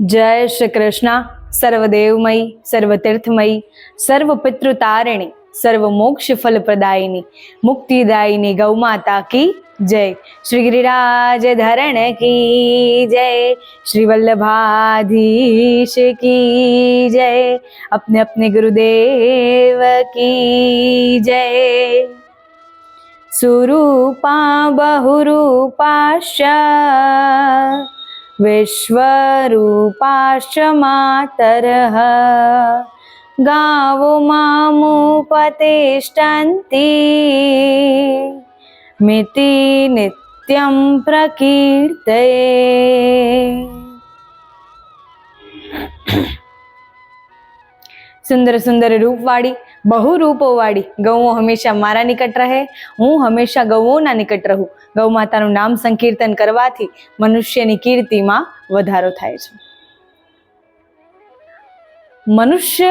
जय श्री कृष्ण। सर्वदेवमयी, सर्वतीर्थमयी, सर्वपितृतारिणी, सर्वमोक्ष फल प्रदायिनी, मुक्तिदायिनी गौ माता की जय। श्री गिरिराज धरण की जय, श्री वल्लभाधीश की जय, अपने अपने गुरुदेव की जय। सुरूपा बहुरूपाश्च विश्वरूपाश्च मातरः, गावो मामुपतिष्ठन्ति, मिति नित्यं प्रकीर्तये। सुंदर सुंदर रूपवाड़ी, बहु रूपोवाड़ी गौओं हमेशा मारा निकट रहे, हूँ हमेशा गौओना निकट रहूं। गौ माताનું નામ સંકીર્તન કરવાથી મનુષ્યની કીર્તિમાં વધારો થાય છે। મનુષ્ય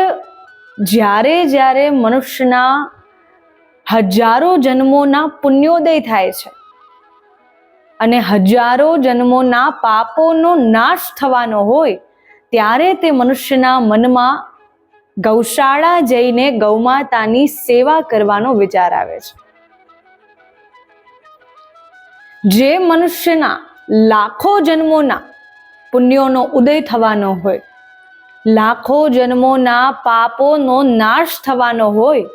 જ્યારે જ્યારે મનુષ્યના હજારો જન્મોના પુણ્યોદય થાય છે અને હજારો જન્મોના પાપોનો નાશ થવાનો હોય ત્યારે તે મનુષ્યના મનમાં ગૌશાળા જઈને ગૌમાતાની સેવા કરવાનો વિચાર આવે છે। જે મનુષ્યના લાખો જન્મોના પુણ્યોનો ઉદય થવાનો હોય, લાખો જન્મોના પાપોનો નાશ થવાનો હોય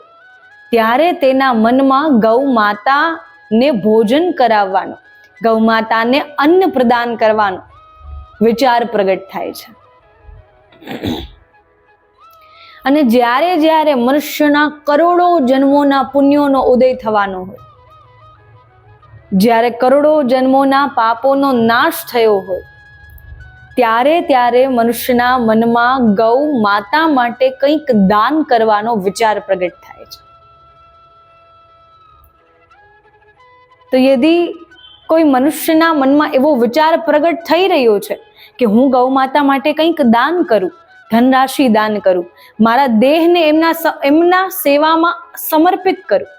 ત્યારે તેના મનમાં ગૌ માતાને ભોજન કરાવવાનો, ગૌ માતાને અન્ન પ્રદાન કરવાનો વિચાર પ્રગટ થાય છે। અને જ્યારે જ્યારે મનુષ્યના કરોડો જન્મોના પુણ્યોનો ઉદય થવાનો હોય, જ્યારે કરોડો જન્મોના પાપોનો નાશ થયો હોય ત્યારે ત્યારે મનુષ્યના મનમાં ગૌ માતા માટે કંઈક દાન કરવાનો વિચાર પ્રગટ થાય છે। તો યદિ કોઈ મનુષ્યના મનમાં એવો વિચાર પ્રગટ થઈ રહ્યો છે કે હું ગૌ માતા માટે કંઈક દાન કરું, ધનરાશિ દાન કરું, મારા દેહને એમના સેવામાં સમર્પિત કરું,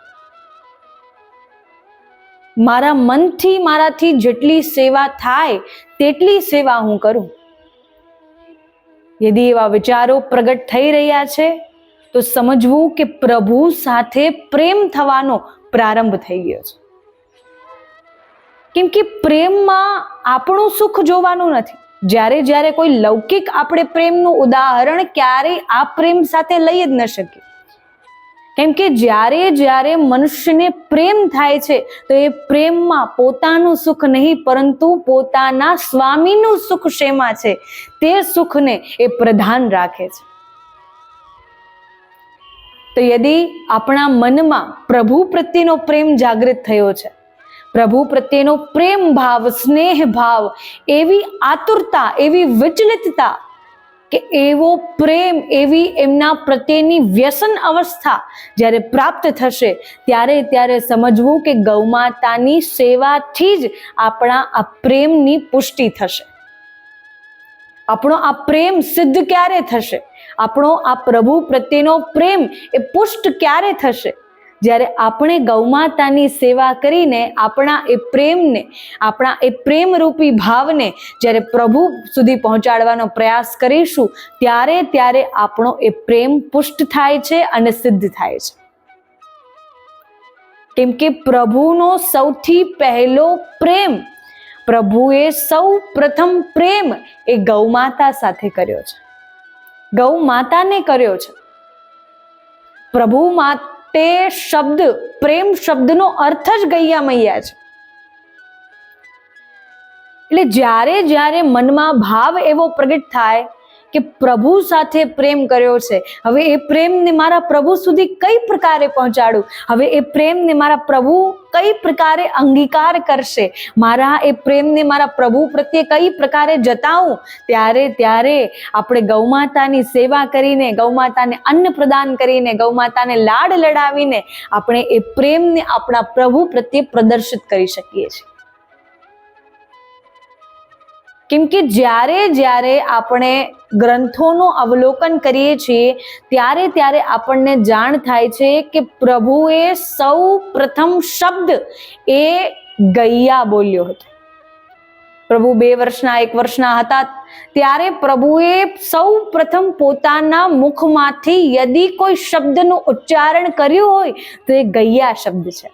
મારા મનથી મારાથી જેટલી સેવા થાય તેટલી સેવા હું કરું, યદિ એવા વિચારો પ્રગટ થઈ રહ્યા છે તો સમજવું કે પ્રભુ સાથે પ્રેમ થવાનો પ્રારંભ થઈ ગયો છે। કેમ કે પ્રેમમાં આપણું સુખ જોવાનું નથી। જ્યારે જ્યારે કોઈ લૌકિક આપણે પ્રેમનું ઉદાહરણ ક્યારેય આ પ્રેમ સાથે લઈ જ ન શકીએ। કેમ કે જ્યારે જ્યારે મનુષ્યને પ્રેમ થાય છે તો એ પ્રેમમાં પોતાનું સુખ નહીં પરંતુ પોતાના સ્વામીનું સુખ શેમાં છે તે સુખને એ પ્રધાન રાખે છે। તો યદિ આપણા મનમાં પ્રભુ પ્રત્યેનો પ્રેમ જાગૃત થયો છે, પ્રભુ પ્રત્યેનો પ્રેમ ભાવ, સ્નેહ ભાવ, એવી આતુરતા, એવી વિચલિતતા કે એવો પ્રેમ, એવી એમના પ્રત્યેની વ્યસન અવસ્થા જ્યારે પ્રાપ્ત થશે ત્યારે ત્યારે સમજવું કે ગૌમાતાની સેવાથી જ આપણા આ પ્રેમની પુષ્ટિ થશે। આપણો આ પ્રેમ સિદ્ધ ક્યારે થશે? આપણો આ પ્રભુ પ્રત્યેનો પ્રેમ એ પુષ્ટ ક્યારે થશે? જ્યારે આપણે ગૌમાતાની સેવા કરીને આપણા એ પ્રેમને, આપણા એ પ્રેમરૂપી ભાવને જ્યારે પ્રભુ સુધી પહોંચાડવાનો પ્રયાસ કરીશું ત્યારે ત્યારે આપણો એ પ્રેમ પુષ્ટ થાય છે અને સિદ્ધ થાય છે। કેમ કે પ્રભુનો સૌથી પહેલો પ્રેમ, પ્રભુએ સૌ પ્રથમ પ્રેમ એ ગૌમાતા સાથે કર્યો છે, ગૌ માતાને કર્યો છે। પ્રભુ તે શબ્દ, પ્રેમ શબ્દનો અર્થ જ ગૈયા મૈયા છે। એટલે જ્યારે જ્યારે મનમાં ભાવ એવો પ્રગટ થાય કે પ્રભુ સાથે પ્રેમ કર્યો છે, હવે એ પ્રેમને મારા પ્રભુ સુધી કઈ પ્રકારે પહોંચાડું, હવે એ પ્રેમને મારા પ્રભુ કઈ પ્રકારે અંગીકાર કરશે, મારા એ પ્રેમને મારા પ્રભુ પ્રત્યે કઈ પ્રકારે જતાવું, ત્યારે ત્યારે આપણે ગૌમાતાની સેવા કરીને, ગૌમાતાને અન્ન પ્રદાન કરીને, ગૌમાતાને લાડ લડાવીને આપણે એ પ્રેમને આપણા પ્રભુ પ્રત્યે પ્રદર્શિત કરી શકીએ છીએ। કેમ કે જ્યારે જ્યારે આપણે ગ્રંથોનું અવલોકન કરીએ છીએ ત્યારે ત્યારે આપણને જાણ થાય છે કે પ્રભુએ સૌ પ્રથમ શબ્દ એ ગૈયા બોલ્યો હતો। પ્રભુ 2 વર્ષના 1 વર્ષના હતા ત્યારે પ્રભુએ સૌ પ્રથમ પોતાના મુખમાંથી યદિ કોઈ શબ્દનું ઉચ્ચારણ કર્યું હોય તો એ ગૈયા શબ્દ છે.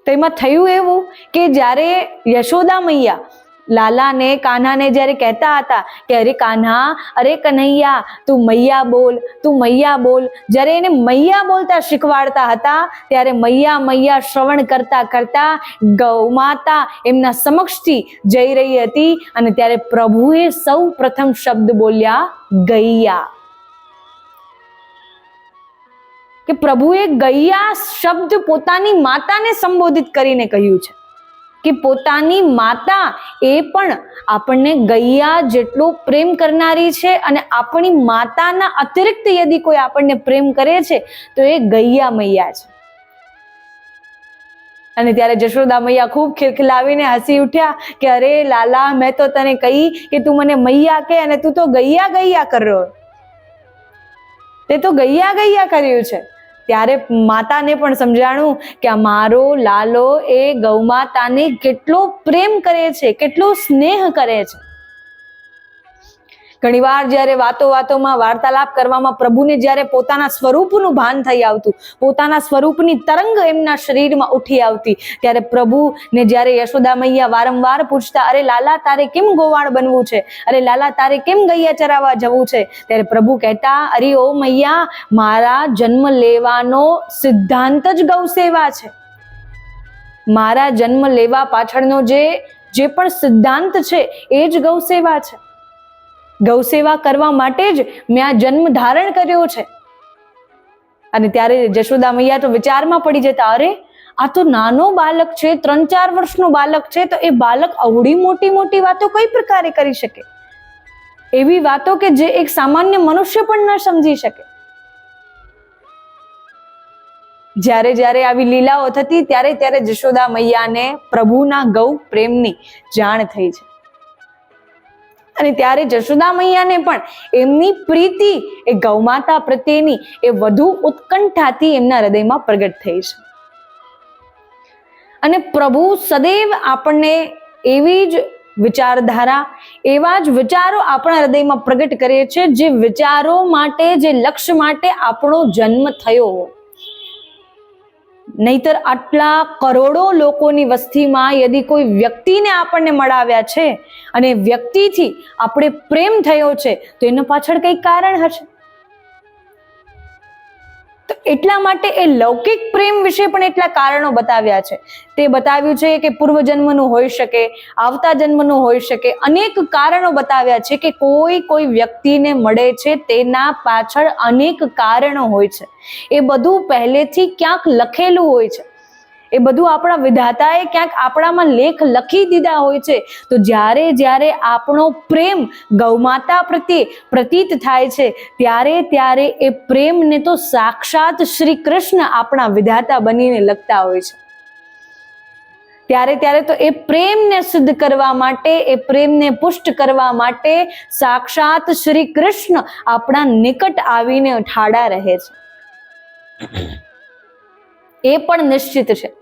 તેમાં થયું એવું કે જ્યારે યશોદા મૈયા લાલાને કાન્હાને જ્યારે કહેતા હતા કે અરે કાન્હા, અરે કન્હૈયા, તું મૈયા બોલ, તું મૈયા બોલ, જ્યારે એને મૈયા બોલતા શીખવાડતા હતા ત્યારે મૈયા મૈયા શ્રવણ કરતા કરતા ગૌમાતા એમના સમક્ષથી જઈ રહી હતી અને ત્યારે પ્રભુએ સૌ પ્રથમ શબ્દ બોલ્યા ગૈયા. કે પ્રભુએ ગૈયા શબ્દ પોતાની માતાને સંબોધિત કરીને કહ્યું છે કે પોતાની માતા એ પણ આપણને ગૈયા જેટલો પ્રેમ કરનારી છે અને આપણી માતાના અતિરિક્ત યદિ કોઈ આપણને પ્રેમ કરે છે તો એ ગૈયા મૈયા છે. અને ત્યારે જશોદા મૈયા ખૂબ ખિલખિલાવીને હસી ઉઠ્યા કે અરે લાલા, મેં તો તને કહી કે તું મને મૈયા કે અને તું તો ગૈયા ગૈયા કર્યો, તે તો ગૈયા ગૈયા કર્યું છે. ત્યારે માતાને પણ સમજાણું કે મારો લાલો એ ગૌમાતાને કેટલો પ્રેમ કરે છે, કેટલો સ્નેહ કરે છે. ઘણીવાર જ્યારે વાતોમાં વાર્તાલાપ કરવામાં પ્રભુને જ્યારે પોતાના સ્વરૂપનું ભાન થઈ આવતું, પોતાના સ્વરૂપની તરંગ એમના શરીરમાં ઉઠી આવતી, ત્યારે પ્રભુને જ્યારે યશોદા મૈયા વારંવાર પૂછતા, અરે લાલા, તારે કેમ ગોવાળ બનવું છે, અરે લાલા, તારે કેમ ગૈયા ચરાવવા જવું છે, ત્યારે પ્રભુ કહેતા, અરે ઓ મૈયા, મારા જન્મ લેવાનો સિદ્ધાંત જ ગૌ સેવા છે. મારા જન્મ લેવા પાછળનો જે પણ સિદ્ધાંત છે એ જ ગૌ સેવા છે. ગૌ સેવા કરવા માટે જ મેં આ જન્મ ધારણ કર્યો છે. અને ત્યારે જશોદા મૈયા તો વિચારમાં પડી જતા, અરે આ તો નાનો બાલક છે, 3-4 વર્ષનો બાલક છે, તો એ બાલક અવળી મોટી મોટી વાતો કઈ પ્રકારે કરી શકે, એવી વાતો કે જે એક સામાન્ય મનુષ્ય પણ ન સમજી શકે. જ્યારે જ્યારે આવી લીલાઓ થતી ત્યારે જશોદા મૈયાને પ્રભુના ગૌ પ્રેમની જાણ થઈ છે. અને ત્યારે જશોદા મૈયાને પણ એમની પ્રીતિ એ ગૌમાતા પ્રત્યેની એ વધુ ઉત્કંઠાથી એમના હૃદયમાં પ્રગટ થઈ છે. અને પ્રભુ સદૈવ આપણને એવી જ વિચારધારા, એવા જ વિચારો આપણા હૃદયમાં પ્રગટ કરે છે જે વિચારો માટે, જે લક્ષ્ય માટે આપણો જન્મ થયો. નહીતર આટલા કરોડો લોકોની વસ્તીમાં યદિ કોઈ વ્યક્તિને આપણને મળાવ્યા છે અને વ્યક્તિથી આપણે પ્રેમ થયો છે તો એના પાછળ કંઈક કારણ હશે. તો એટલા માટે એ લૌકિક પ્રેમ વિશે પણ એટલા કારણો બતાવ્યા છે. તે બતાવ્યું છે કે પૂર્વજન્મનું હોઈ શકે, આવતા જન્મનું હોઈ શકે, અનેક કારણો બતાવ્યા છે કે કોઈ વ્યક્તિને મળે છે તેના પાછળ અનેક કારણો હોય છે. એ બધું પહેલેથી ક્યાંક લખેલું હોય છે, એ બધું આપણા વિધાતાએ ક્યાંક આપણામાં લેખ લખી દીધા હોય છે. તો જ્યારે જ્યારે આપણો પ્રેમ ગૌમાતા પ્રત્યે પ્રતીત થાય છે ત્યારે એ પ્રેમને તો સાક્ષાત શ્રી કૃષ્ણ આપણા વિધાતા બનીને લખતા હોય છે. ત્યારે તો એ પ્રેમને સિદ્ધ કરવા માટે, એ પ્રેમને પુષ્ટ કરવા માટે સાક્ષાત શ્રી કૃષ્ણ આપણા નિકટ આવીને ઠાડા રહે છે. એ પણ નિશ્ચિત છે.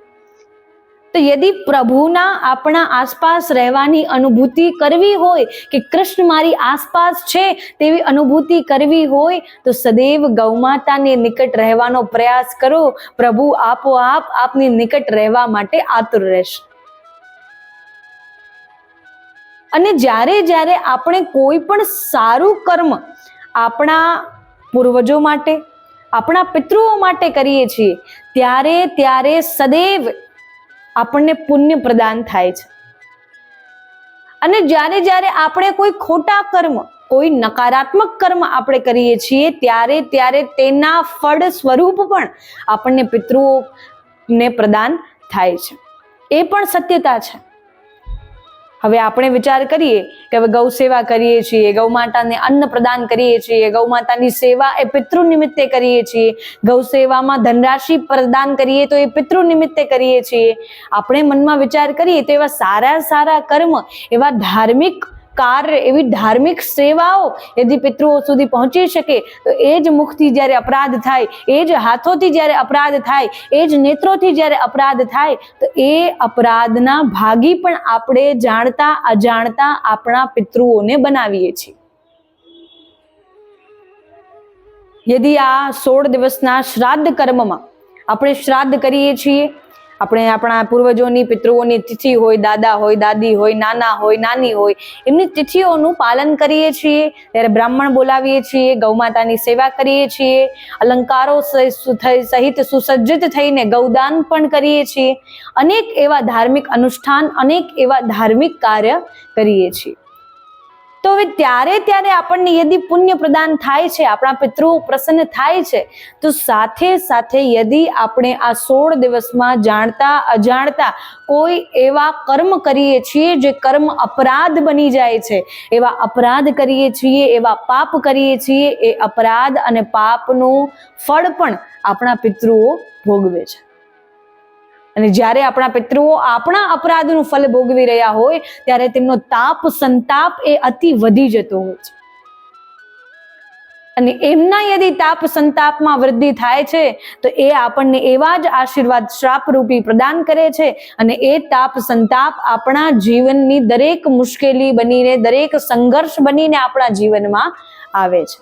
તો યદિ પ્રભુના આપણા આસપાસ રહેવાની અનુભૂતિ કરવી હોય કે કૃષ્ણ મારી આસપાસ છે તેવી અનુભૂતિ કરવી હોય તો સદૈવ ગૌમાતાને નિકટ રહેવાનો પ્રયાસ કરો. પ્રભુ આપોઆપ આપની નિકટ રહેવા માટે આતુર રહેશે. અને જ્યારે જ્યારે આપણે કોઈ પણ સારું કર્મ આપણા પૂર્વજો માટે, આપણા પિતૃઓ માટે કરીએ છીએ ત્યારે સદૈવ આપણને પુણ્ય પ્રદાન થાય છે. અને જ્યારે જ્યારે આપણે કોઈ ખોટા કર્મ, કોઈ નકારાત્મક કર્મ આપણે કરીએ છીએ ત્યારે તેના ફળ સ્વરૂપ પણ આપણને પિતૃઓને પ્રદાન થાય છે. એ પણ સત્યતા છે. હવે આપણે વિચાર કરીએ કે હવે ગૌ સેવા કરીએ છીએ, ગૌ માતાને અન્ન પ્રદાન કરીએ છીએ, ગૌ માતાની સેવા એ પિતૃ નિમિત્તે કરીએ છીએ, ગૌ સેવામાં ધનરાશિ પ્રદાન કરીએ તો એ પિતૃ નિમિત્તે કરીએ છીએ. આપણે મનમાં વિચાર કરીએ તો એવા સારા કર્મ, એવા ધાર્મિક કાર્ય, એવી ધાર્મિક સેવાઓ યદિ પિતૃઓ સુધી પહોંચી શકે તો એ જ મુખથી જ્યારે અપરાધ થાય, એ જ હાથોથી જ્યારે અપરાધ થાય, એ જ નેત્રોથી જ્યારે અપરાધ થાય તો એ અપરાધના ભાગી પણ આપણે જાણતા અજાણતા આપણા પિતૃઓને બનાવીએ છીએ. યદિ આ 16 દિવસના શ્રાદ્ધ કર્મમાં આપણે શ્રાદ્ધ કરીએ છીએ, આપણે આપણા પૂર્વજોની પિતૃઓની તિથિ હોય, દાદા હોય, દાદી હોય, નાના હોય, નાની હોય, એમની તિથિઓનું પાલન કરીએ છીએ, ત્યારે બ્રાહ્મણ બોલાવીએ છીએ, ગૌમાતાની સેવા કરીએ છીએ, અલંકારો સહિત સુસજ્જિત થઈને ગૌદાન પણ કરીએ છીએ, અનેક એવા ધાર્મિક અનુષ્ઠાન, અનેક એવા ધાર્મિક કાર્ય કરીએ છીએ. તો હવે ત્યારે આપણને યદિ પુણ્ય પ્રદાન થાય છે, આપણા પિતૃઓ પ્રસન્ન થાય છે, તો સાથે સાથે યદિ આપણે આ 16 દિવસમાં જાણતા અજાણતા કોઈ એવા કર્મ કરીએ છીએ જે કર્મ અપરાધ બની જાય છે, એવા અપરાધ કરીએ છીએ, એવા પાપ કરીએ છીએ, એ અપરાધ અને પાપનું ફળ પણ આપણા પિતૃઓ ભોગવે છે. અને જ્યારે આપણા પિતૃઓ આપણા અપરાધનું ફલ ભોગવી રહ્યા હોય ત્યારે તેમનો તાપ સંતાપ એ અતિ વધી જતો હોય છે. અને એમના યદિ તાપ સંતાપમાં વૃદ્ધિ થાય છે તો એ આપણને એવા જ આશીર્વાદ શ્રાપ રૂપી પ્રદાન કરે છે, અને એ તાપ સંતાપ આપણા જીવનની દરેક મુશ્કેલી બનીને, દરેક સંઘર્ષ બનીને આપણા જીવનમાં આવે છે.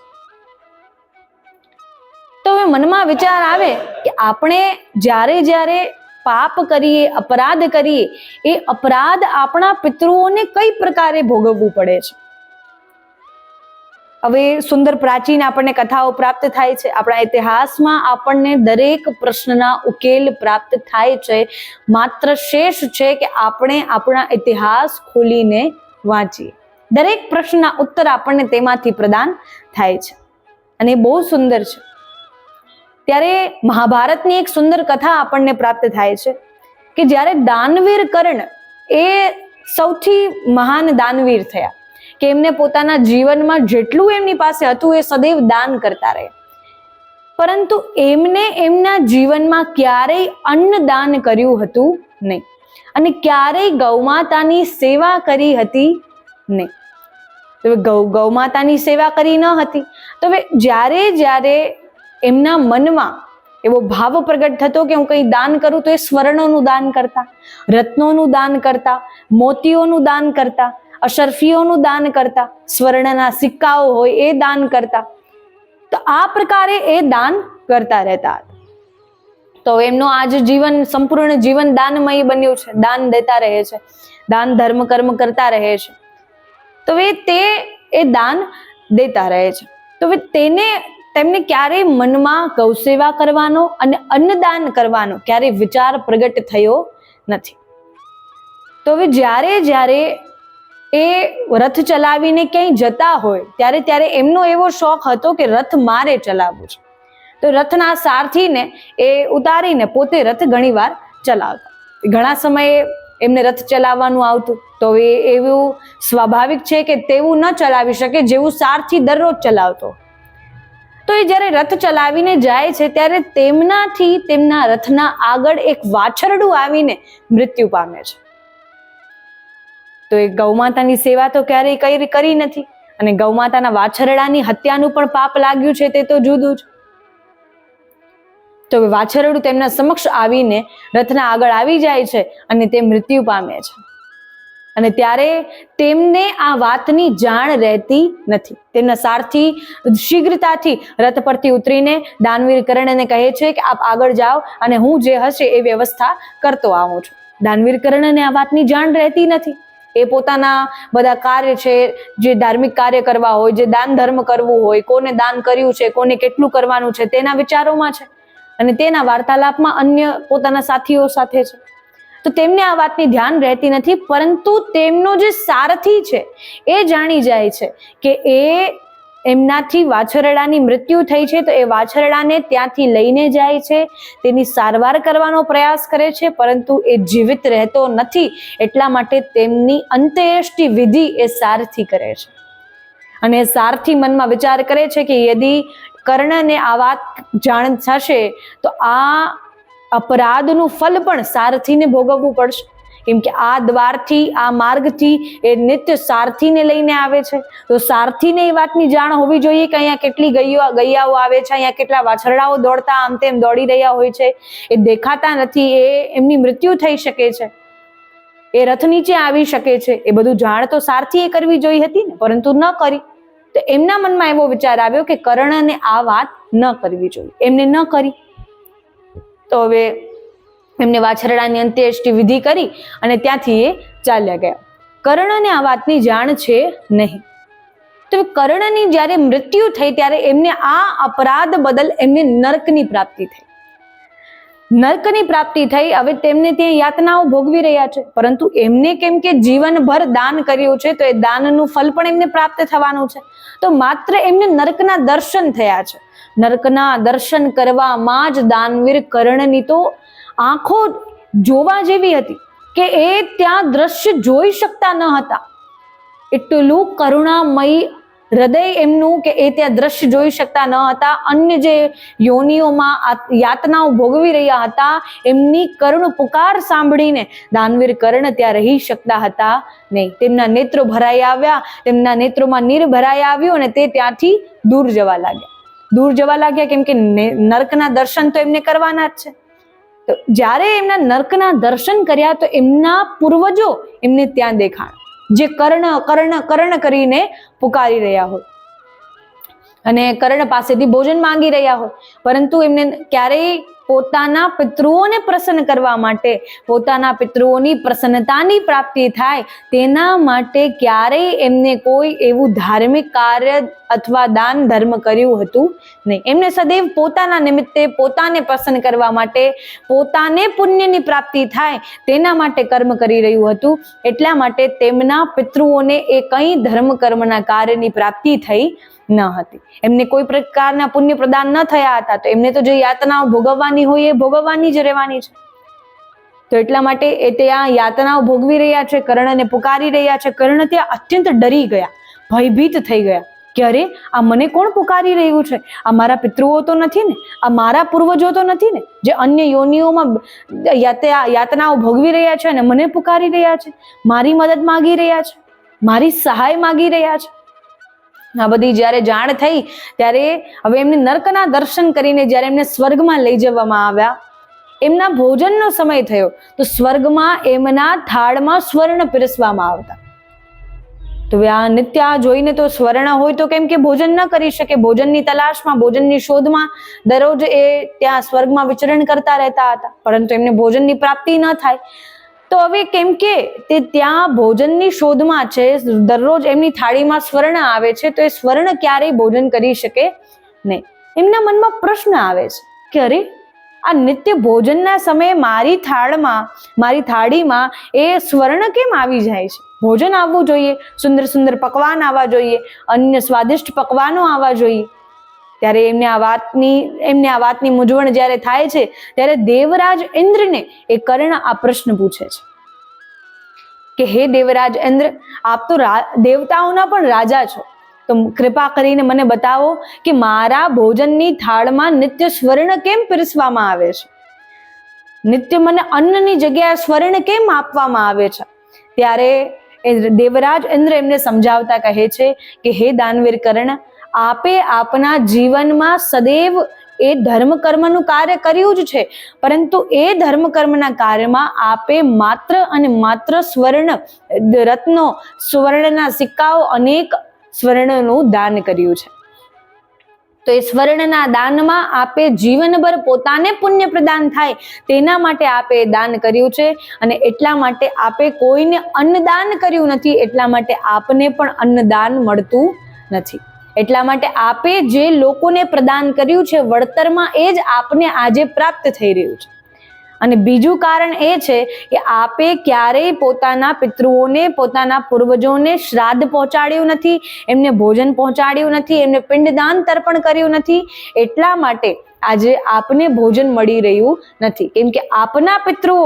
તો હવે મનમાં વિચાર આવે કે આપણે જ્યારે પાપ કરીએ, અપરાધ કરીએ, એ અપરાધ આપણા પિતૃઓને કઈ પ્રકારે ભોગવવું પડે છે. હવે સુંદર પ્રાચીન આપણને કથાઓ પ્રાપ્ત થાય છે, આપણા ઇતિહાસમાં આપણને દરેક પ્રશ્નના ઉકેલ પ્રાપ્ત થાય છે. માત્ર શેષ છે કે આપણે આપણા ઇતિહાસ ખોલીને વાંચીએ. દરેક પ્રશ્નના ઉત્તર આપણને તેમાંથી પ્રદાન થાય છે અને બહુ સુંદર છે. ત્યારે મહાભારતની એક સુંદર કથા આપણને પ્રાપ્ત થાય છે કે જ્યારે દાનવીર કર્ણ એ સૌથી મહાન દાનવીર થયા, કે એમને પોતાના જીવનમાં જેટલું એમની પાસે હતું એ સદૈવ દાન કરતા રહ્યા, પરંતુ એમને એમના જીવનમાં ક્યારેય અન્નદાન કર્યું હતું નહીં અને ક્યારેય ગૌમાતાની સેવા કરી હતી નહીં. ગૌમાતાની સેવા કરી ન હતી તો હવે જ્યારે એમના મનમાં એવો ભાવ પ્રગટ થતો કે હું કંઈ દાન કરું તો એ સ્વર્ણોનું દાન કરતા, રત્નોનું દાન કરતા, મોતીઓનું દાન કરતા, અશરફીઓનું દાન કરતા, સ્વર્ણના સિક્કાઓ હોય એ દાન કરતા. તો આ પ્રકારે એ દાન કરતા રહેતા હતા. તો એમનું આજ જીવન, સંપૂર્ણ જીવન દાનમય બન્યું છે, દાન દેતા રહે છે, દાન ધર્મ કર્મ કરતા રહે છે. તો એ દાન દેતા રહે છે. તો તેમને ક્યારેય મનમાં ગૌસેવા કરવાનો અને અન્નદાન કરવાનો ક્યારેય વિચાર પ્રગટ થયો નથી. તો હવે જ્યારે એ રથ ચલાવીને ક્યાંય જતા હોય ત્યારે એમનો એવો શોખ હતો કે રથ મારે ચલાવવું છે. તો રથના સારથીને એ ઉતારીને પોતે રથ ઘણીવાર ચલાવતા. ઘણા સમયે એમને રથ ચલાવવાનું આવતું, તો એવું સ્વાભાવિક છે કે તેવું ન ચલાવી શકે જેવું સારથી દરરોજ ચલાવતો. તો એ જ્યારે રથ ચલાવીને જાય છે ત્યારે તેમના રથના આગળ એક વાછરડું આવીને મૃત્યુ પામે છે. તો એ ગૌમાતાની સેવા તો ક્યારેય કરી નથી અને ગૌમાતાના વાછરડાની હત્યાનું પણ પાપ લાગ્યું છે તે તો જુદું જ. તો વાછરડું તેમના સમક્ષ આવીને રથના આગળ આવી જાય છે અને તે મૃત્યુ પામે છે. અને ત્યારે તેમને આ વાતની જાણ રહેતી નથી. તેમના સારથી શીઘ્રતાથી રથ પરથી ઉતરીને દાનવીર કર્ણને કહે છે કે આપ આગળ જાઓ અને હું જે હશે એ વ્યવસ્થા કરતો આવું છું. દાનવીર કર્ણને આ વાતની જાણ રહેતી નથી. એ પોતાના બધા કાર્ય છે, જે ધાર્મિક કાર્ય કરવા હોય, જે દાન ધર્મ કરવું હોય, કોને દાન કર્યું છે, કોને કેટલું કરવાનું છે, તેના વિચારોમાં છે અને તેના વાર્તાલાપમાં અન્ય પોતાના સાથીઓ સાથે છે. તો તેમને આ વાતની ધ્યાન રહેતી નથી, પરંતુ તેમનો જે સારથી છે એ જાણી જાય છે કે એમનાથી વાછરડાની મૃત્યુ થઈ છે. તો એ વાછરડાને ત્યાંથી લઈને જાય છે, તેની સારવાર કરવાનો પ્રયાસ કરે છે, પરંતુ એ જીવિત રહેતો નથી. એટલા માટે તેમની અંત્યેષ્ટિ વિધિ એ સારથી કરે છે. અને સારથી મનમાં વિચાર કરે છે કે યદિ કર્ણને આ વાત જાણ થશે તો આ અપરાધનું ફલ પણ સારથીને ભોગવવું પડશે, કેમ કે આ દ્વારથી, આ માર્ગથી એ નિત્ય સારથીને લઈને આવે છે. તો સારથીને એ વાતની જાણ હોવી જોઈએ કે અહીંયા કેટલી ગૈયાઓ આવે છે, અહીંયા કેટલા વાછરડાઓ દોડતા આમ તેમ દોડી રહ્યા હોય છે, એ દેખાતા નથી, એ એમની મૃત્યુ થઈ શકે છે, એ રથ નીચે આવી શકે છે. એ બધું જાણ તો સારથીએ કરવી જોઈ હતી ને, પરંતુ ન કરી. તો એમના મનમાં એવો વિચાર આવ્યો કે કર્ણને આ વાત ન કરવી જોઈએ, એમને ન કરી. તો હવે એમને વાછરડાની અંત્યેષ્ટિ વિધિ કરી અને ત્યાંથી એ ચાલ્યા ગયા. કર્ણને આ વાતની જાણ છે નહીં. તો કર્ણની જ્યારે મૃત્યુ થઈ ત્યારે એમને આ અપરાધ બદલ એમને નર્કની પ્રાપ્તિ થઈ. નર્કની પ્રાપ્તિ થઈ. હવે તેમને ત્યાં યાતનાઓ ભોગવી રહ્યા છે, પરંતુ એમને કેમ કે જીવનભર દાન કર્યું છે તો એ દાનનું ફળ પણ એમને પ્રાપ્ત થવાનું છે. તો માત્ર એમને નર્કના દર્શન થયા છે. નર્કના દર્શન કરવામાં જ દાનવીર કર્ણની તો આંખો જોવા જેવી હતી કે એ ત્યાં દ્રશ્ય જોઈ શકતા ન હતા. એટલું કરુણામયી હૃદય એમનું કે એ ત્યાં દ્રશ્ય જોઈ શકતા ન હતા. અન્ય જે યોનિઓમાં યાતનાઓ ભોગવી રહ્યા હતા એમની કરુણ પુકાર સાંભળીને દાનવીર કર્ણ ત્યાં રહી શકતા હતા નહીં. તેમના નેત્રો ભરાઈ આવ્યા, તેમના નેત્રોમાં નીર ભરાઈ આવ્યું અને તે ત્યાંથી દૂર જવા લાગ્યા. કેમ કે નર્કના દર્શન તો એમને કરવાના જ છે. તો જ્યારે એમના નર્કના દર્શન કર્યા તો એમના પૂર્વજો એમને ત્યાં દેખાણ, જે કર્ણ કર્ણ કર્ણ કરીને પુકારી રહ્યા હોય અને કર્ણ પાસેથી ભોજન માંગી રહ્યા હોય, પરંતુ એમને ક્યારેય પોતાના પિતૃઓને પ્રસન્ન કરવા માટે, પોતાના પિતૃઓની પ્રસન્નતાની પ્રાપ્તિ થાય તેના માટે ક્યારેય એમને કોઈ એવું ધાર્મિક કાર્ય અથવા દાન ધર્મ કર્યું હતું નહીં. એમને સદૈવ પોતાના નિમિત્તે, પોતાને પ્રસન્ન કરવા માટે, પોતાને પુણ્યની પ્રાપ્તિ થાય તેના માટે કર્મ કરી રહ્યું હતું. એટલા માટે તેમના પિતૃઓને એ કંઈ ધર્મ કર્મના કાર્યની પ્રાપ્તિ થઈ ન હતી. એમને કોઈ પ્રકારના પુણ્ય પ્રદાન ન થયા હતા. તો એમને તો જે યાતનાઓ ભોગવવાની હોય એ ભોગવવાની જ રહેવાની છે. તો એટલા માટે એ ત્યાં યાતનાઓ ભોગવી રહ્યા છે, કર્ણને પુકારી રહ્યા છે. કર્ણ ત્યાં અત્યંત ડરી ગયા, ભયભીત થઈ ગયા કે અરે આ મને કોણ પુકારી રહ્યું છે? આ મારા પિતૃઓ તો નથી ને, આ મારા પૂર્વજો તો નથી ને, જે અન્ય યોનિઓમાં યાતનાઓ ભોગવી રહ્યા છે અને મને પુકારી રહ્યા છે, મારી મદદ માગી રહ્યા છે, મારી સહાય માગી રહ્યા છે. આ બધી જ્યારે જાણ થઈ ત્યારે હવે એમને નર્કના દર્શન કરીને જ્યારે એમને સ્વર્ગમાં લઈ જવામાં આવ્યા, એમના ભોજનનો સમય થયો તો સ્વર્ગમાં એમના થાળમાં સ્વર્ણ પીરસવામાં આવતા. તો આ નિત્ય જોઈને તો સ્વર્ણ હોય તો કેમ કે ભોજન ન કરી શકે, ભોજનની તલાશમાં, ભોજનની શોધમાં દરરોજ એ ત્યાં સ્વર્ગમાં વિચરણ કરતા રહેતા હતા, પરંતુ એમને ભોજનની પ્રાપ્તિ ન થાય. તો હવે કેમ કે તે ત્યાં ભોજનની શોધમાં છે, દરરોજ એમની થાળીમાં સ્વર્ણ આવે છે, તો એ સ્વર્ણ ક્યારેય ભોજન કરી શકે નહીં. એમના મનમાં પ્રશ્ન આવે છે કે અરે આ નિત્ય ભોજનના સમયે મારી થાળીમાં એ સ્વર્ણ કેમ આવી જાય છે? ભોજન આવવું જોઈએ, સુંદર સુંદર પકવાન આવવા જોઈએ, અન્ય સ્વાદિષ્ટ પકવાનો આવવા જોઈએ. ત્યારે એમને આ વાતની મૂંઝવણ જ્યારે થાય છે ત્યારે દેવરાજ ઇન્દ્રને એ કર્ણ આ પ્રશ્ન પૂછે છે કે હે દેવરાજ ઇન્દ્ર, આપ તો દેવતાઓના પણ રાજા છો, તો કૃપા કરીને મને બતાવો કે મારા ભોજનની થાળમાં નિત્ય સ્વર્ણ કેમ પીરસવામાં આવે છે? નિત્ય મને અન્નની જગ્યાએ સ્વર્ણ કેમ આપવામાં આવે છે? ત્યારે દેવરાજ ઇન્દ્ર એમને સમજાવતા કહે છે કે હે દાનવીર કર્ણ, આપે આપના જીવનમાં સદૈવ એ ધર્મ કર્મનું કાર્ય કર્યું જ છે, પરંતુ એ ધર્મ કર્મના કાર્યમાં આપે માત્ર અને માત્ર સ્વર્ણ, રત્નો, સ્વર્ણના સિક્કાઓ, અનેક સ્વર્ણનું દાન કર્યું છે. તો એ સ્વર્ણના દાનમાં આપે જીવનભર પોતાને પુણ્ય પ્રદાન થાય તેના માટે આપે દાન કર્યું છે, અને એટલા માટે આપે કોઈને અન્નદાન કર્યું નથી, એટલા માટે આપને પણ અન્નદાન મળતું નથી. એટલા માટે આપે જે લોકોને પ્રદાન કર્યું છે વળતરમાં, એ જ આપને આજે પ્રાપ્ત થઈ રહ્યું છે. અને બીજું કારણ એ છે કે આપે ક્યારેય પોતાના પિતૃઓને, પોતાના પૂર્વજોને શ્રાદ્ધ પહોંચાડ્યું નથી, એમને ભોજન પહોંચાડ્યું નથી, એમને પિંડદાન તર્પણ કર્યું નથી. એટલા માટે આજે આપને ભોજન મળી રહ્યું નથી, કેમ કે આપના પિતૃઓ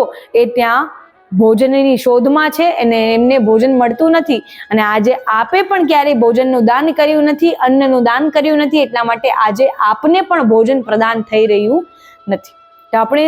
એ ત્યાં ભોજનની શોધમાં છે અને એમને ભોજન મળતું નથી. અને આજે આપે પણ ક્યારેય ભોજનનું દાન કર્યું નથી, અન્નનું દાન કર્યું નથી, એટલા માટે આજે આપને પણ ભોજન પ્રદાન થઈ રહ્યું નથી. તો આપણે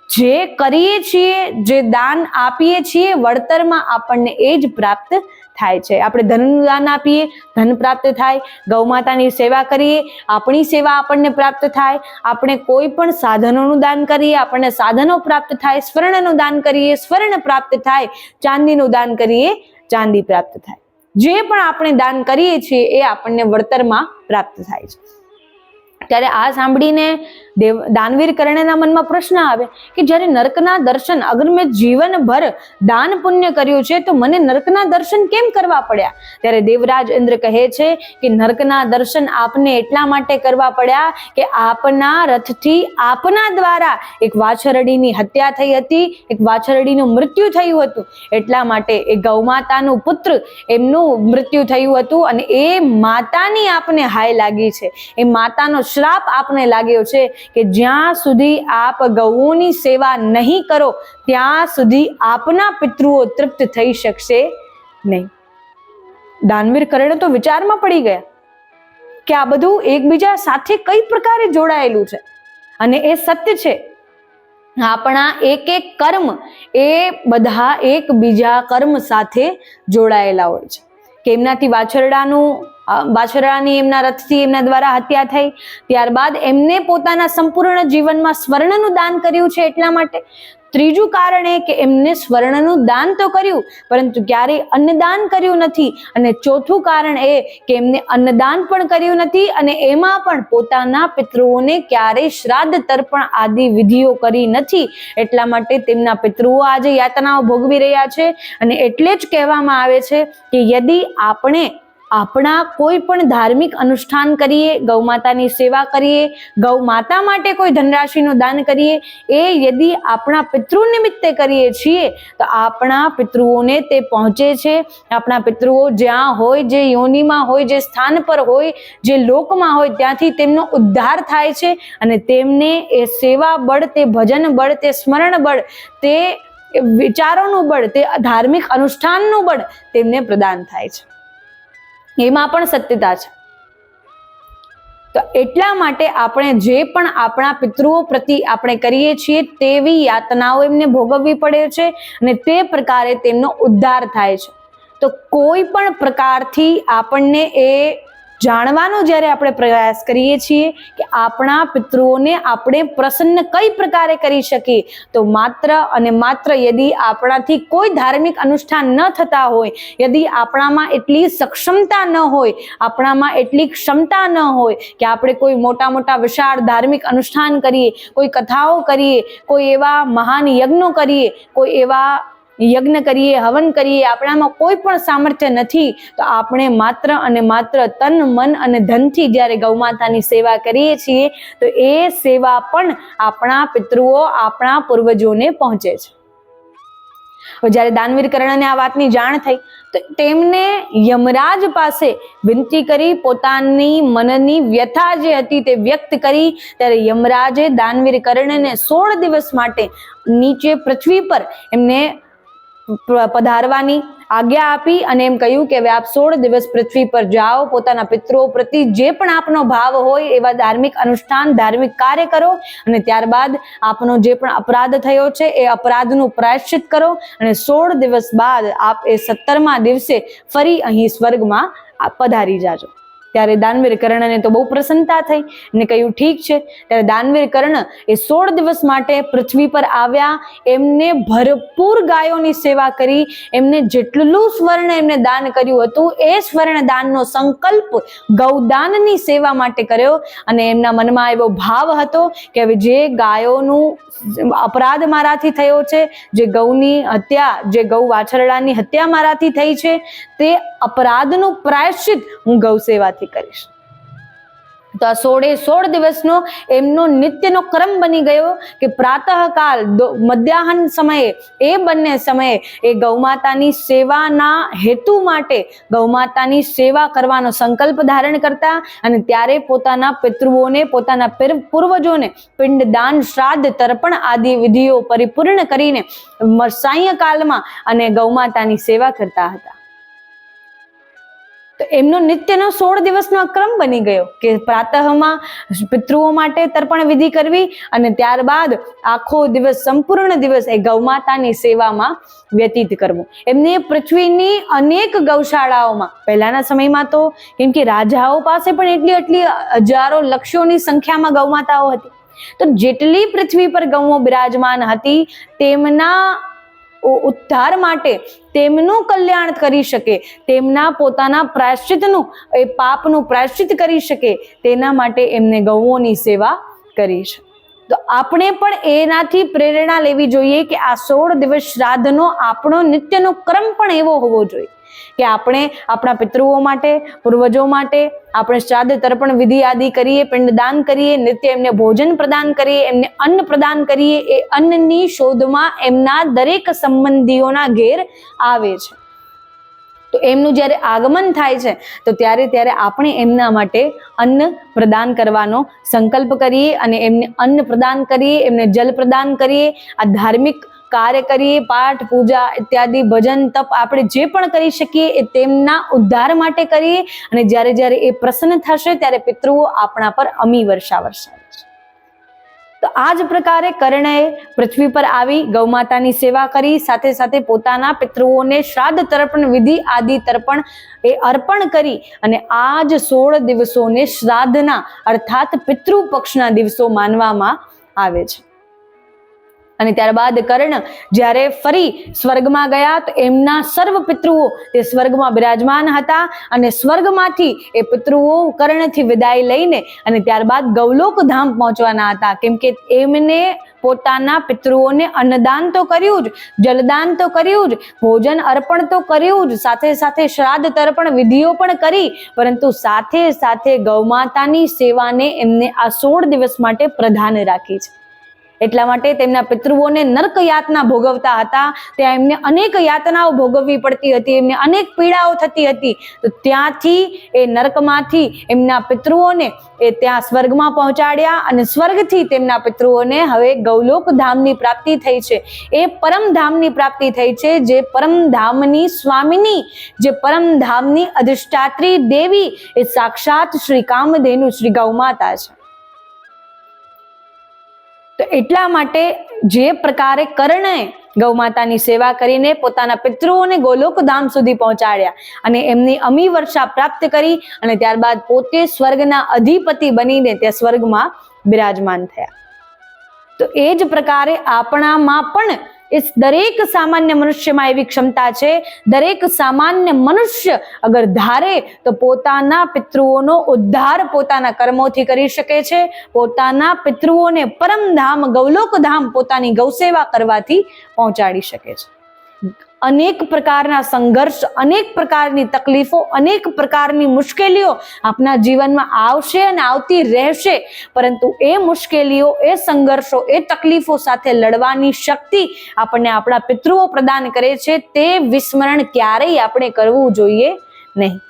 જે કરીએ છીએ, જે દાન આપીએ છીએ, વળતરમાં આપણને એ જ પ્રાપ્ત થાય છે. આપણે ધનનું દાન આપીએ, ધન પ્રાપ્ત થાય. ગૌ માતાની સેવા કરીએ, આપણી સેવા આપણને પ્રાપ્ત થાય. આપણે કોઈ પણ સાધનોનું દાન કરીએ, આપણને સાધનો પ્રાપ્ત થાય. સ્વર્ણનું દાન કરીએ, સ્વર્ણ પ્રાપ્ત થાય. ચાંદીનું દાન કરીએ, ચાંદી પ્રાપ્ત થાય. જે પણ આપણે દાન કરીએ છીએ એ આપણને વળતરમાં પ્રાપ્ત થાય છે. ત્યારે આ સાંભળીને દાનવીર કર્ણના મનમાં પ્રશ્ન આવે કે જ્યારે નરકના દર્શન, અગર મેં જીવનભર દાન પુણ્ય કર્યું છે તો મને નરકના દર્શન કેમ કરવા પડ્યા? ત્યારે દેવરાજ ઇન્દ્ર કહે છે કે નરકના દર્શન આપને એટલા માટે કરવા પડ્યા કે આપના રથથી, આપના દ્વારા એક વાછરડીની હત્યા થઈ હતી, એક વાછરડીનું મૃત્યુ થયું હતું. એટલા માટે એ ગૌમાતાનું પુત્ર, એમનું મૃત્યુ થયું હતું અને એ માતાની આપને હાય લાગી છે, એ માતાનો શ્રાપ આપને લાગ્યો છે કે જ્યાં સુધી આપ ગૌઓની સેવા નહીં કરો ત્યાં સુધી આપના પિતૃઓ તૃપ્ત થઈ શકશે નહીં. દાનવીર કર્ણ તો વિચારમાં પડી ગયા કે આ બધું એકબીજા સાથે કઈ પ્રકારે જોડાયેલું છે અને એ સત્ય છે. આપણા એક એક કર્મ એ બધા એકબીજા કર્મ સાથે જોડાયેલા હોય છે. કે એમનાથી વાછરડાની એમના રથથી એમના દ્વારા હત્યા થઈ, ત્યારબાદ એમને પોતાના સંપૂર્ણ જીવનમાં સ્વર્ણનું દાન કર્યું છે એટલા માટે. ત્રીજું કારણ એ કે એમને સ્વર્ણનું દાન તો કર્યું પરંતુ ક્યારેય અન્નદાન કર્યું નથી. અને ચોથું કારણ એ કે એમને અન્નદાન પણ કર્યું નથી અને એમાં પણ પોતાના પિતૃઓને ક્યારેય શ્રાદ્ધ તર્પણ આદિ વિધિઓ કરી નથી. એટલા માટે તેમના પિતૃઓ આજે યાતનાઓ ભોગવી રહ્યા છે. અને એટલે જ કહેવામાં આવે છે કે યદિ આપણે આપણા કોઈ પણ ધાર્મિક અનુષ્ઠાન કરીએ, ગૌ માતાની સેવા કરીએ, ગૌ માતા માટે કોઈ ધનરાશિનું દાન કરીએ, એ યદિ આપણા પિતૃ નિમિત્તે કરીએ છીએ તો આપણા પિતૃઓને તે પહોંચે છે. આપણા પિતૃઓ જ્યાં હોય, જે યોનિમાં હોય, જે સ્થાન પર હોય, જે લોકમાં હોય, ત્યાંથી તેમનો ઉદ્ધાર થાય છે અને તેમને એ સેવા બળ, તે ભજન બળ, તે સ્મરણ બળ, તે વિચારોનું બળ, તે ધાર્મિક અનુષ્ઠાનનું બળ તેમને પ્રદાન થાય છે. એમાં પણ સત્યતા છે. તો એટલા માટે આપણે જે પણ આપણા પિતૃઓ પ્રતિ આપણે કરીએ છીએ તેવી યાતનાઓ એમને ભોગવવી પડે છે અને તે પ્રકારે તેમનો ઉદ્ધાર થાય છે. તો કોઈ પણ પ્રકારથી આપણને એ જાણવાનો જ્યારે આપણે પ્રયાસ કરીએ છીએ કે આપણા પિતૃઓને આપણે પ્રસન્ન કઈ પ્રકારે કરી શકીએ, તો માત્ર અને માત્ર યદિ આપણાથી કોઈ ધાર્મિક અનુષ્ઠાન ન થતા હોય, યદિ આપણામાં એટલી સક્ષમતા ન હોય, આપણામાં એટલી ક્ષમતા ન હોય કે આપણે કોઈ મોટા મોટા વિશાળ ધાર્મિક અનુષ્ઠાન કરીએ, કોઈ કથાઓ કરીએ, કોઈ એવા મહાન યજ્ઞો કરીએ, કોઈ એવા યજ્ઞ કરીએ, હવન કરીએ, આપણામાં કોઈ પણ સામર્થ્ય નથી, તો આપણે માત્ર અને માત્ર તન, મન અને ધનથી જ્યારે ગૌમાતાની સેવા કરીએ છીએ તો એ સેવા પણ આપણા પિતૃઓ, આપણા પૂર્વજોને પહોંચે છે. જ્યારે દાનવીર કર્ણને આ વાતની જાણ થઈ તો તેમને યમરાજ પાસે વિનંતી કરી, પોતાની મનની વ્યથા જે હતી તે વ્યક્ત કરી. ત્યારે યમરાજે દાનવીર કર્ણને 16 દિવસ માટે નીચે પૃથ્વી પર એમને પધારવાની આજ્ઞા આપી અને એમ કહ્યું કે હવે આપ 16 દિવસ પૃથ્વી પર જાઓ, પોતાના પિતૃઓ પ્રતિ જે પણ આપનો ભાવ હોય એવા ધાર્મિક અનુષ્ઠાન, ધાર્મિક કાર્ય કરો અને ત્યારબાદ આપનો જે પણ અપરાધ થયો છે એ અપરાધનું પ્રાયશ્ચિત કરો અને 16 દિવસ બાદ આપ એ 17મા દિવસે ફરી અહીં સ્વર્ગમાં પધારી જાજો. ત્યારે દાનવીર કર્ણને તો બહુ પ્રસન્નતા થઈ અને કહ્યું ઠીક છે. ત્યારે દાનવીર કર્ણ એ 16 દિવસ માટે પૃથ્વી પર આવ્યા. એમને ભરપૂર ગાયોની સેવા કરી. એમને જેટલું સ્વર્ણ એમને દાન કર્યું હતું એ સ્વર્ણ દાનનો સંકલ્પ ગૌદાનની સેવા માટે કર્યો અને એમના મનમાં એવો ભાવ હતો કે હવે જે ગાયોનું અપરાધ મારાથી થયો છે, જે ગૌની હત્યા, જે ગૌ વાછરડાની હત્યા મારાથી થઈ છે, તે અપરાધનું પ્રાયશ્ચિત હું ગૌ સેવાથી કરીશ. તો આ 16 દિવસનો એમનો નિત્યનો ક્રમ બની ગયો કે પ્રાતઃકાલ, મધ્યાહન સમયે, એ બંને સમયે એ ગૌમાતાની સેવાના હેતુ માટે ગૌમાતાની સેવા કરવાનો સંકલ્પ ધારણ કરતા અને ત્યારે પોતાના પિતૃઓને, પોતાના પૂર્વજોને પિંડદાન, શ્રાદ્ધ, તર્પણ આદિ વિધિઓ પરિપૂર્ણ કરીને સાયંકાલમાં અને ગૌમાતાની સેવા કરતા હતા. તો એમનો નિત્યનો 16 દિવસનો ક્રમ બની ગયો કે પ્રાતઃમાં પિતૃઓ માટે તર્પણ વિધિ કરવી અને ત્યારબાદ આખો દિવસ, સંપૂર્ણ દિવસ એ ગૌમાતાની સેવામાં વ્યતીત કરવું. એમને પૃથ્વીની અનેક ગૌશાળાઓમાં, પહેલાના સમયમાં તો કેમ કે રાજાઓ પાસે પણ એટલી હજારો લક્ષોની સંખ્યામાં ગૌમાતાઓ હતી, તો જેટલી પૃથ્વી પર ગૌઓ બિરાજમાન હતી તેમના ઉદ્ધાર માટે, તેમનું કલ્યાણ કરી શકે, તેમના પોતાના પ્રાયશ્ચિતનું, એ પાપનું પ્રાયશ્ચિત કરી શકે, તેના માટે એમને ગૌઓની સેવા કરી છે. તો આપણે પણ એનાથી પ્રેરણા લેવી જોઈએ કે આ 16 દિવસ શ્રાદ્ધનો આપણો નિત્યનો ક્રમ પણ એવો હોવો જોઈએ કે આપણે આપણા પિતૃઓ માટે, પૂર્વજો માટે આપણે શ્રાદ્ધ તર્પણ વિધિ આદિ કરીએ, પિંડદાન કરીએ, નિત્ય એમને ભોજન પ્રદાન કરીએ, એમને અન્ન પ્રદાન કરીએ. એ અન્નની શોધમાં એમના દરેક સંબંધીઓના ઘેર આવે છે. તો એમનું જ્યારે આગમન થાય છે તો ત્યારે આપણે એમના માટે અન્ન પ્રદાન કરવાનો સંકલ્પ કરીએ અને એમને અન્ન પ્રદાન કરીએ, એમને જલ પ્રદાન કરીએ, આ ધાર્મિક કાર્ય કરીએ, પાઠ પૂજા ઇત્યાદિ, ભજન તપ આપણે જે પણ કરી શકીએ એ તેમના ઉદ્ધાર માટે કરીએ. અને જ્યારે એ પ્રસન્ન થશે ત્યારે પિતૃઓ આપણા પર અમી વર્ષા વરસાવે છે. તો આ જ પ્રકારે કર્ણએ પૃથ્વી પર આવી ગૌમાતાની સેવા કરી, સાથે સાથે પોતાના પિતૃઓને શ્રાદ્ધ તર્પણ વિધિ આદિ તર્પણ એ અર્પણ કરી અને આ જ 16 દિવસોને શ્રાદ્ધના અર્થાત પિતૃ પક્ષના દિવસો માનવામાં આવે છે. અને ત્યારબાદ કર્ણ જ્યારે ફરી સ્વર્ગમાં ગયા તો એમના સર્વ પિતૃઓ તે સ્વર્ગમાં બિરાજમાન હતા અને સ્વર્ગમાંથી એ પિતૃઓ કર્ણથી વિદાય લઈને અને ત્યારબાદ ગૌલોક ધામ પહોંચવાના હતા. કેમ કે એમને પોતાના પિતૃઓને અન્નદાન તો કર્યું જ, જલદાન તો કર્યું જ, ભોજન અર્પણ તો કર્યું જ, સાથે સાથે શ્રાદ્ધ તર્પણ વિધિઓ પણ કરી, પરંતુ સાથે સાથે ગૌમાતાની સેવાને એમને આ 16 દિવસ માટે પ્રધાન રાખી છે. એટલા માટે તેમના પિતૃઓને નર્ક યાતના ભોગવતા હતા, ત્યાં એમને અનેક યાતનાઓ ભોગવવી પડતી હતી, એમને અનેક પીડાઓ થતી હતી. તો ત્યાંથી એ નર્કમાંથી એમના પિતૃઓને એ ત્યાં સ્વર્ગમાં પહોંચાડ્યા અને સ્વર્ગથી તેમના પિતૃઓને હવે ગૌલોક ધામની પ્રાપ્તિ થઈ છે. એ પરમધામની પ્રાપ્તિ થઈ છે, જે પરમધામની સ્વામિની, જે પરમધામની અધિષ્ઠાત્રી દેવી એ સાક્ષાત શ્રી કામધેનુ શ્રી ગૌમાતા છે. તો એટલા માટે જે પ્રકારે કર્ણએ ગૌમાતાની સેવા કરીને પોતાના પિતૃઓને ગોલોક ધામ સુધી પહોંચાડ્યા અને એમની અમી વર્ષા પ્રાપ્ત કરી અને ત્યારબાદ પોતે સ્વર્ગના અધિપતિ બનીને ત્યાં સ્વર્ગમાં બિરાજમાન થયા. તો એ જ પ્રકારે આપણામાં પણ એ દરેક સામાન્ય મનુષ્યમાં એવી ક્ષમતા છે. દરેક સામાન્ય મનુષ્ય અગર ધારે તો પોતાના પિતૃઓનો ઉદ્ધાર પોતાના કર્મોથી કરી શકે છે. પોતાના પિતૃઓને પરમધામ ગૌલોક ધામ પોતાની ગૌસેવા કરવાથી પહોંચાડી શકે છે. અનેક પ્રકારના સંઘર્ષ, અનેક પ્રકારની તકલીફો, અનેક પ્રકારની મુશ્કેલીઓ આપના જીવનમાં આવશે અને આવતી રહેશે, પરંતુ એ મુશ્કેલીઓ, એ સંઘર્ષો, એ તકલીફો સાથે લડવાની શક્તિ આપણને આપણા પિતૃઓ પ્રદાન કરે છે. તે વિસ્મરણ ક્યારેય આપણે કરવું જોઈએ નહીં.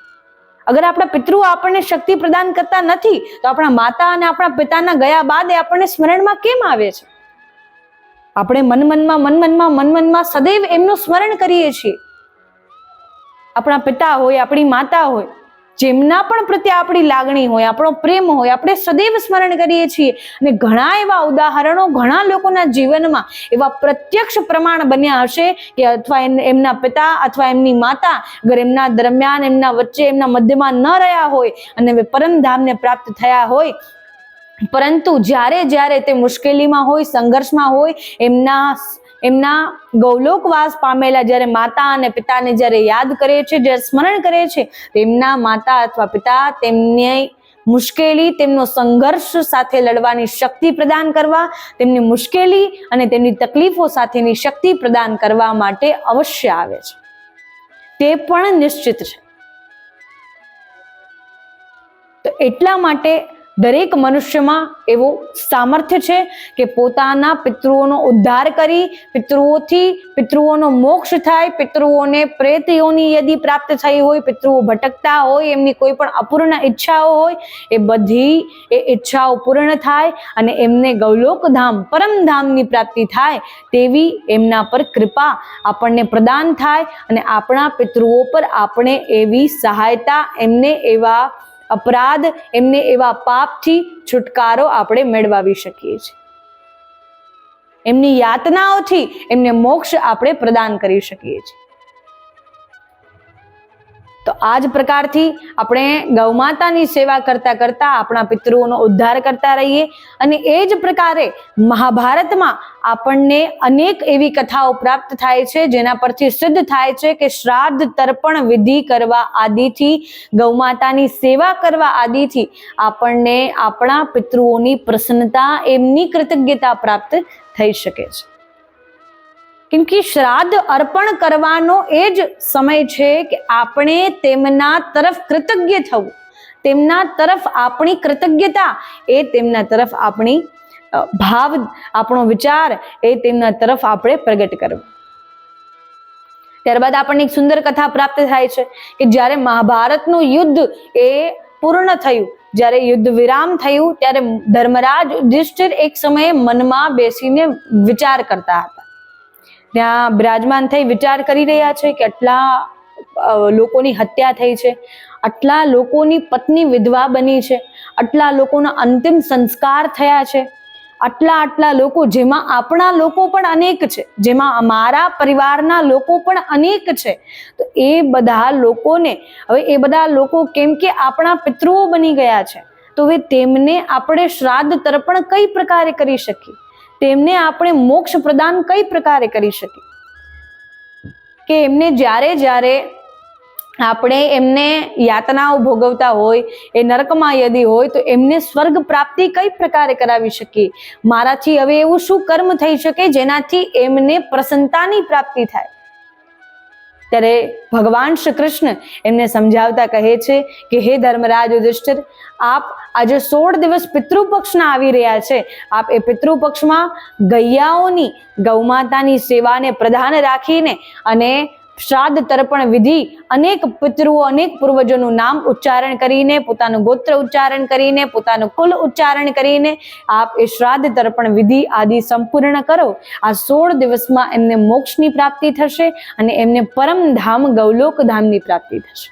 અગર આપણા પિતૃઓ આપણને શક્તિ પ્રદાન કરતા નથી તો આપણા માતા અને આપણા પિતાના ગયા બાદ એ આપણને સ્મરણમાં કેમ આવે છે? આપણે મનમાં સદૈવ એમનું સ્મરણ કરીએ છીએ. આપણા પિતા હોય, આપણી માતા હોય, જેમના પણ પ્રત્યે આપણી લાગણી હોય, આપણો પ્રેમ હોય, આપણે સદૈવ સ્મરણ કરીએ છીએ. અને ઘણા એવા ઉદાહરણો ઘણા લોકોના જીવનમાં એવા પ્રત્યક્ષ પ્રમાણ બન્યા હશે કે અથવા એમના પિતા અથવા એમની માતા અગર એમના દરમિયાન, એમના વચ્ચે, એમના મધ્યમાં ન રહ્યા હોય અને પરમધામને પ્રાપ્ત થયા હોય, પરંતુ જ્યારે તે મુશ્કેલીમાં હોય, સંઘર્ષમાં હોય, એમના ગૌલોકવાસ પામેલા જ્યારે માતા અને પિતાને જ્યારે યાદ કરે છે, જ્યારે સ્મરણ કરે છે, તેમના માતા અથવા પિતા તેમને મુશ્કેલી, તેમનો સંઘર્ષ સાથે લડવાની શક્તિ પ્રદાન કરવા, તેમની મુશ્કેલી અને તેમની તકલીફો સાથેની શક્તિ પ્રદાન કરવા માટે અવશ્ય આવે છે. તે પણ નિશ્ચિત છે. તો એટલા માટે દરેક મનુષ્યમાં એવું સામર્થ્ય છે કે પોતાના પિતૃઓનો ઉદ્ધાર કરી પિતૃઓનો મોક્ષ થાય, પિતૃઓને પ્રેત યોની યદિ પ્રાપ્ત થઈ હોય, પિતૃઓ ભટકતા હોય, એમની કોઈ પણ અપૂર્ણ ઈચ્છાઓ હોય, એ બધી એ ઈચ્છાઓ પૂર્ણ થાય અને એમને ગૌલોકધામ પરમધામની પ્રાપ્તિ થાય તેવી એમના પર કૃપા આપણને પ્રદાન થાય અને આપણા પિતૃઓ પર આપણે એવી સહાયતા, એમને એવા અપરાધ, એમને એવા પાપથી છુટકારો આપણે મેળવી શકીએ છીએ, એમની યાતનાઓથી એમને મોક્ષ આપણે પ્રદાન કરી શકીએ છીએ. તો આ જ પ્રકારથી આપણે ગૌમાતાની સેવા કરતા કરતા આપણા પિતૃઓનો ઉદ્ધાર કરતા રહીએ. અને એ જ પ્રકારે મહાભારતમાં આપણને અનેક એવી કથાઓ પ્રાપ્ત થાય છે જેના પરથી સિદ્ધ થાય છે કે શ્રાદ્ધ, તર્પણ વિધિ કરવા આદિથી, ગૌમાતાની સેવા કરવા આદિથી આપણને આપણા પિતૃઓની પ્રસન્નતા, એમની કૃતજ્ઞતા પ્રાપ્ત થઈ શકે છે. કેમ કે શ્રાદ્ધ અર્પણ કરવાનો એ જ સમય છે કે આપણે તેમના તરફ કૃતજ્ઞ થવું, તેમના તરફ આપણી કૃતજ્ઞતા, એ તેમના તરફ આપણી ભાવ, આપણો વિચાર એ તેમના તરફ આપણે પ્રગટ કરવો. ત્યારબાદ આપણને એક સુંદર કથા પ્રાપ્ત થાય છે કે જ્યારે મહાભારતનું યુદ્ધ એ પૂર્ણ થયું, જ્યારે યુદ્ધ વિરામ થયું, ત્યારે ધર્મરાજ યુધિષ્ઠિર એક સમયે મનમાં બેસીને વિચાર કરતા હતા. ત્યાં બિરાજમાન થઈ વિચાર કરી રહ્યા છે કે આટલા લોકોની હત્યા થઈ છે, આટલા લોકોની પત્ની વિધવા બની છે, આટલા લોકોના અંતિમ સંસ્કાર થયા છે, આટલા લોકો, જેમાં આપણા લોકો પણ અનેક છે, જેમાં અમારા પરિવારના લોકો પણ અનેક છે. તો એ બધા લોકોને હવે એ બધા લોકો કેમ કે આપણા પિતૃઓ બની ગયા છે, તો હવે તેમને આપણે શ્રાદ્ધ તર્પણ કઈ પ્રકારે કરી શકીએ, તેમને આપણે મોક્ષ પ્રદાન કઈ પ્રકારે કરી શકીએ, કે એમને જ્યારે આપણે એમને યાતનાઓ ભોગવતા હોય, એ નરકમાં યદી હોય, તો એમને સ્વર્ગ પ્રાપ્તિ કઈ પ્રકારે કરાવી શકીએ. મારાથી હવે એવું શું કર્મ થઈ શકે જેનાથી એમને પ્રસન્નતાની પ્રાપ્તિ થાય. ત્યારે ભગવાન શ્રી કૃષ્ણ એમને સમજાવતા કહે છે કે હે ધર્મરાજ યુધિષ્ઠિર, આપ આજે 16 દિવસ પિતૃપક્ષના આવી રહ્યા છે, આપ એ પિતૃપક્ષમાં ગૈયાઓની, ગૌમાતાની સેવાને પ્રધાન રાખીને અને શ્રાદ્ધ તર્પણ વિધિ, અનેક પિતૃઓ, અનેક પૂર્વજોનું નામ ઉચ્ચારણ કરીને, પોતાનું ગોત્ર ઉચ્ચારણ કરીને, પોતાનું કુલ ઉચ્ચારણ કરીને આપ એ શ્રાદ્ધ તર્પણ વિધિ આદિ સંપૂર્ણ કરો. આ 16 દિવસમાં એમને મોક્ષની પ્રાપ્તિ થશે અને એમને પરમધામ ગૌલોકધામની પ્રાપ્તિ થશે.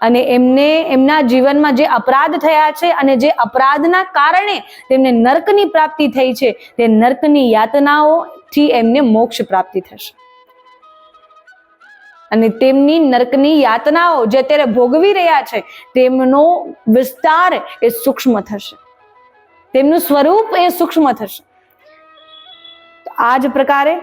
અને એમને એમના જીવનમાં જે અપરાધ થયા છે અને જે અપરાધના કારણે તેમને નર્કની પ્રાપ્તિ થઈ છે, તે નર્કની યાતનાઓથી એમને મોક્ષ પ્રાપ્તિ થશે. અને તેમની નર્કની યાતનાઓ જે અત્યારે ભોગવી રહ્યા છે, તેમનો વિસ્તાર એ સૂક્ષ્મ થશે, તેમનું સ્વરૂપ એ સૂક્ષ્મ થશે. આ જ પ્રકારે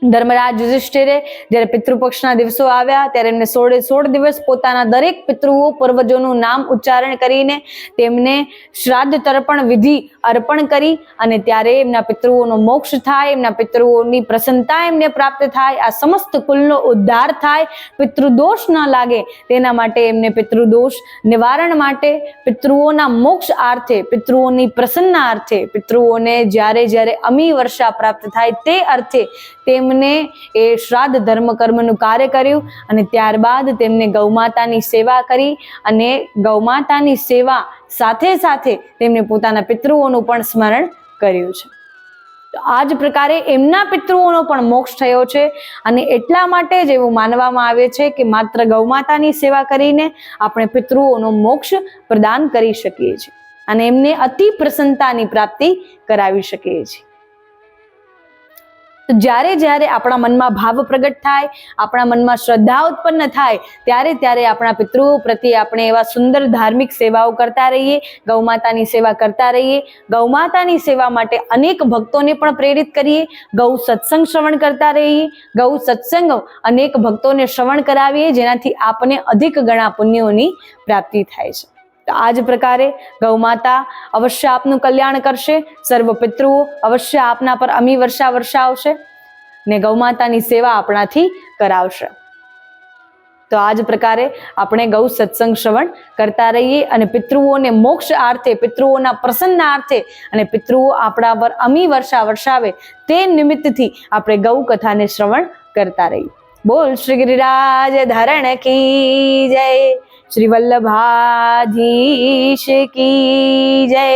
ધર્મરાજ યુધિષ્ઠિરે જ્યારે પિતૃપક્ષના દિવસો આવ્યા ત્યારે એમને 16 દિવસ પોતાના દરેક પિતૃઓ, પૂર્વજોનું નામ ઉચ્ચારણ કરીને તેમને શ્રાદ્ધ તર્પણ વિધિ અર્પણ કરી અને ત્યારે એમના પિતૃઓનો મોક્ષ થાય, એમના પિતૃઓની પ્રસન્નતા એમને પ્રાપ્ત થાય, આ સમસ્ત કુલનો ઉદ્ધાર થાય, પિતૃદોષ ન લાગે તેના માટે એમને પિતૃદોષ નિવારણ માટે, પિતૃઓના મોક્ષ આર્થે, પિતૃઓની પ્રસન્નાર્થે, પિતૃઓને જ્યારે અમી વર્ષા પ્રાપ્ત થાય તે અર્થે તેમને એ શ્રાદ્ધ ધર્મ કર્મનું કાર્ય કર્યું. અને ત્યારબાદ તેમને ગૌમાતાની સેવા કરી અને ગૌમાતાની સેવા સાથે સાથે તેમને પોતાના પિતૃઓનું પણ સ્મરણ કર્યું છે. તો આ જ પ્રકારે એમના પિતૃઓનો પણ મોક્ષ થયો છે. અને એટલા માટે જ એવું માનવામાં આવે છે કે માત્ર ગૌમાતાની સેવા કરીને આપણે પિતૃઓનો મોક્ષ પ્રદાન કરી શકીએ છીએ અને એમને અતિ પ્રસન્નતાની પ્રાપ્તિ કરાવી શકીએ છીએ. જ્યારે આપણા મનમાં ભાવ પ્રગટ થાય, આપણા મનમાં શ્રદ્ધા ઉત્પન્ન થાય, ત્યારે આપણા પિતૃઓ પ્રત્યે આપણે એવા સુંદર ધાર્મિક સેવાઓ કરતા રહીએ, ગૌમાતાની સેવા કરતા રહીએ. ગૌમાતાની સેવા માટે અનેક ભક્તોને પણ પ્રેરિત કરીએ, ગૌ સત્સંગ શ્રવણ કરતા રહીએ, ગૌ સત્સંગ અનેક ભક્તોને શ્રવણ કરાવીએ, જેનાથી આપને અધિક ગણા પુણ્યોની પ્રાપ્તિ થાય છે. તો આ જ પ્રકારે ગૌમાતા અવશ્ય આપનું કલ્યાણ કરશે, સર્વ પિતૃઓ અવશ્ય આપના પર અમી વર્ષા વર્ષાવશે ને ગૌમાતાની સેવા આપણાથી કરાવશે. તો આ જ પ્રકારે આપણે ગૌ સત્સંગ શ્રવણ કરતા રહીએ અને પિતૃઓને મોક્ષ આર્થે, પિતૃઓના પ્રસન્નાર્થે અને પિતૃઓ આપણા પર અમી વર્ષા વરસાવે તે નિમિત્તથી આપણે ગૌ કથાને શ્રવણ કરતા રહીએ. બોલ શ્રી ગિરિરાજ ધરણ કી જય, શ્રી વલ્લભાધીશ કી જય,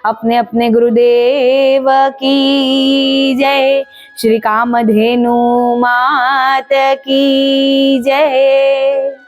अपने अपने गुरुदेव की जय, श्री कामधेनु मात की जय.